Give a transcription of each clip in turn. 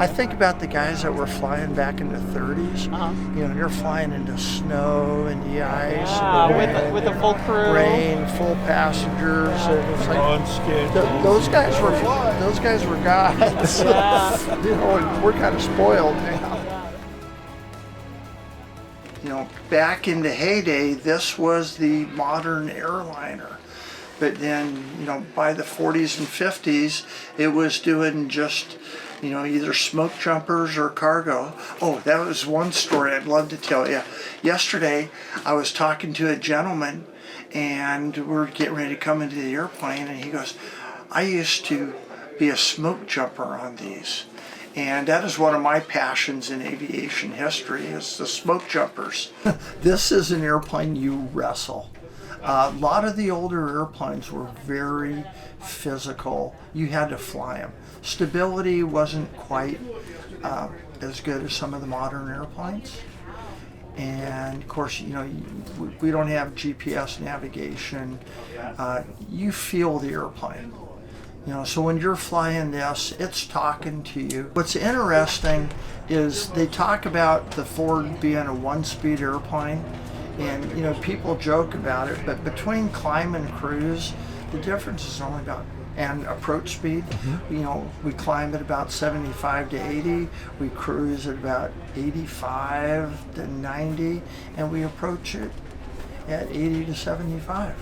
I think about the guys that were flying back in the 30s. You know, you're flying into snow and the ice, and the wind, with a full crew, rain, full passengers. And it's like, those guys were gods. You know, we're kind of spoiled now. You know, back in the heyday, this was the modern airliner. But then, you know, by the 40s and 50s, it was doing just, you know, either smoke jumpers or cargo. Oh, that was one story I'd love to tell you. Yesterday, I was talking to a gentleman, and we're getting ready to come into the airplane, and he goes, I used to be a smoke jumper on these. And that is one of my passions in aviation history, is the smoke jumpers. This is an airplane you wrestle. A lot of the older airplanes were very physical. You had to fly them. Stability wasn't quite as good as some of the modern airplanes. And of course, you know, we don't have GPS navigation. You feel the airplane. You know, so when you're flying this, it's talking to you. What's interesting is they talk about the Ford being a one-speed airplane. And, you know, people joke about it, but between climb and cruise, the difference is only about, and approach speed, you know, we climb at about 75 to 80, we cruise at about 85 to 90, and we approach it at 80 to 75.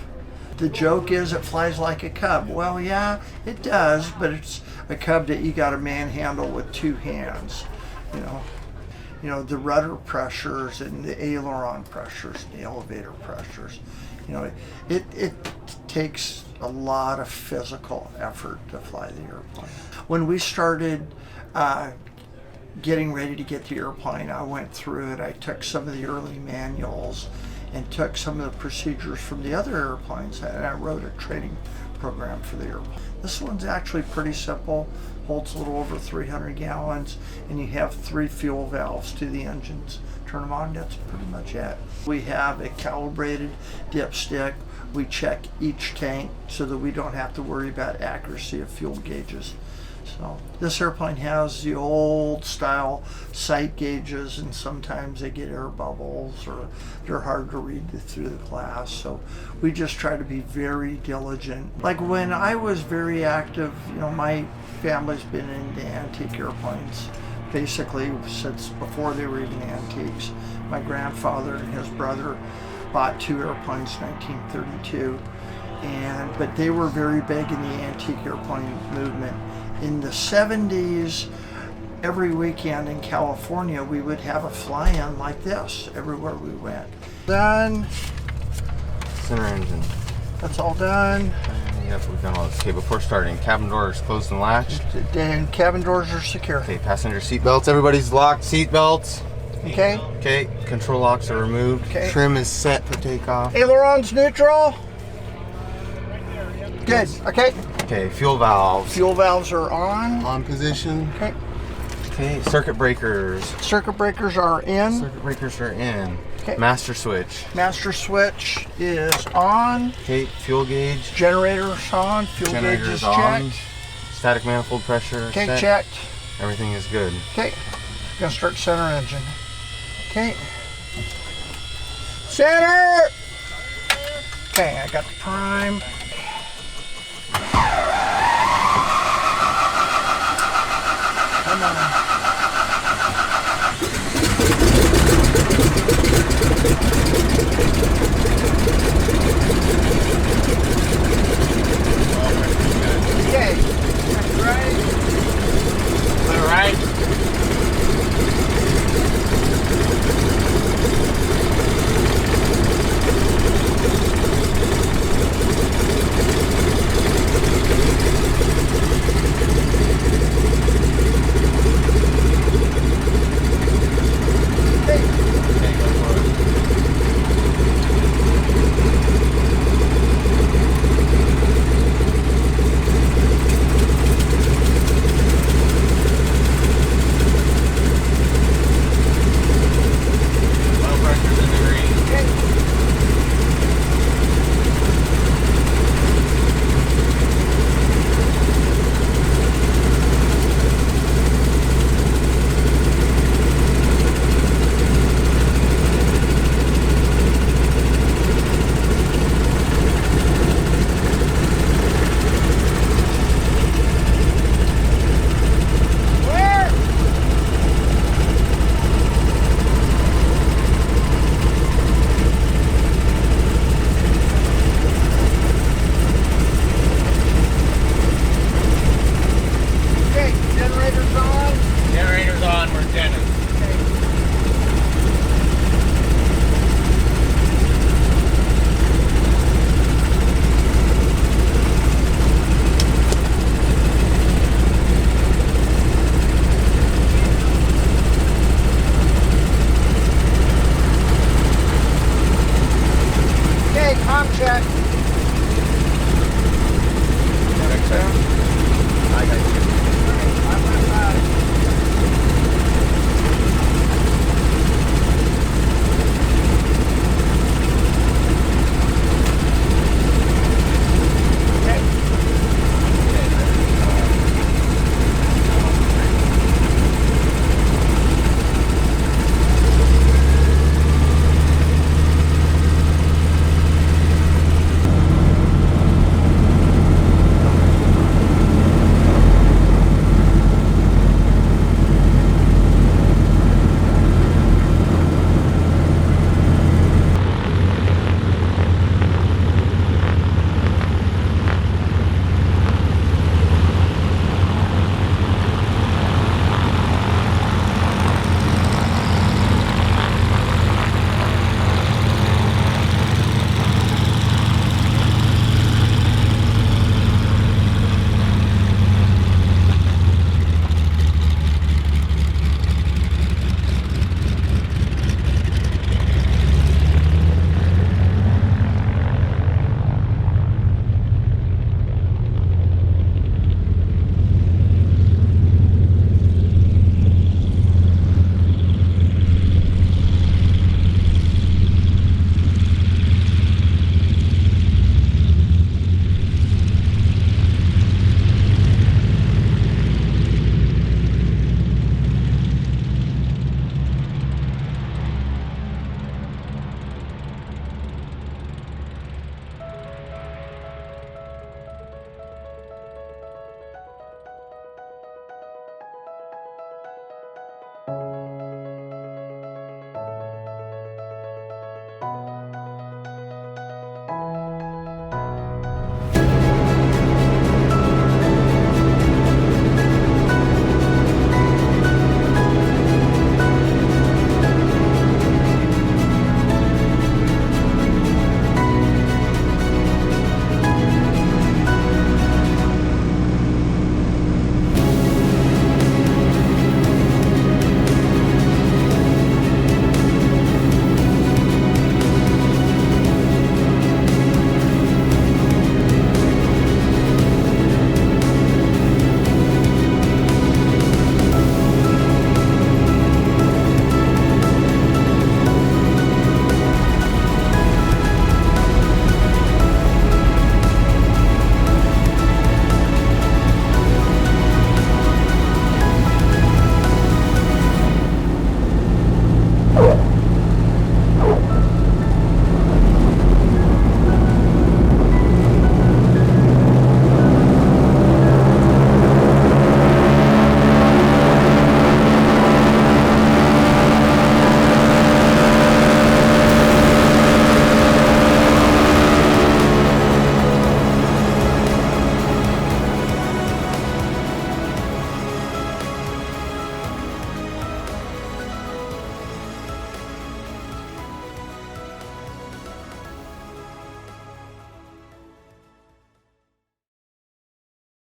The joke is it flies like a Cub. Well, yeah, it does, but it's a Cub that you got to manhandle with two hands, you know. You know, the rudder pressures and the aileron pressures, the elevator pressures. You know, it takes a lot of physical effort to fly the airplane. When we started getting ready to get the airplane, I went through it. I took some of the early manuals and took some of the procedures from the other airplanes, and I wrote a training program for the airplane. This one's actually pretty simple. Holds a little over 300 gallons, and you have 3 fuel valves to the engines. Turn them on, that's pretty much it. We have a calibrated dipstick. We check each tank so that we don't have to worry about accuracy of fuel gauges. So this airplane has the old style sight gauges, and sometimes they get air bubbles or they're hard to read through the glass. So we just try to be very diligent. Like when I was very active, you know, my family's been into antique airplanes basically since before they were even antiques. My grandfather and his brother bought 2 airplanes in 1932, but they were very big in the antique airplane movement. In the 70s, every weekend in California, we would have a fly-in like this everywhere we went. Done. Center engine. That's all done. Yep, we've done all this. Okay, before starting, cabin doors closed and latched. And cabin doors are secure. Okay, passenger seat belts. Everybody's locked. Seat belts. Okay. Okay, control locks are removed. Okay. Trim is set for takeoff. Ailerons neutral. Good. Okay. Okay, fuel valves. Fuel valves are on. On position. Okay. Okay, circuit breakers. Circuit breakers are in. Circuit breakers are in. Okay. Master switch. Master switch is on. Okay, fuel gauge. Generator's on. Fuel gauge is on. checked. Static manifold pressure. Okay, set. checked. Everything is good. Okay. Gonna start center engine. Okay. Center! Okay, I got the prime. Come on. Okay. Right. All right. check.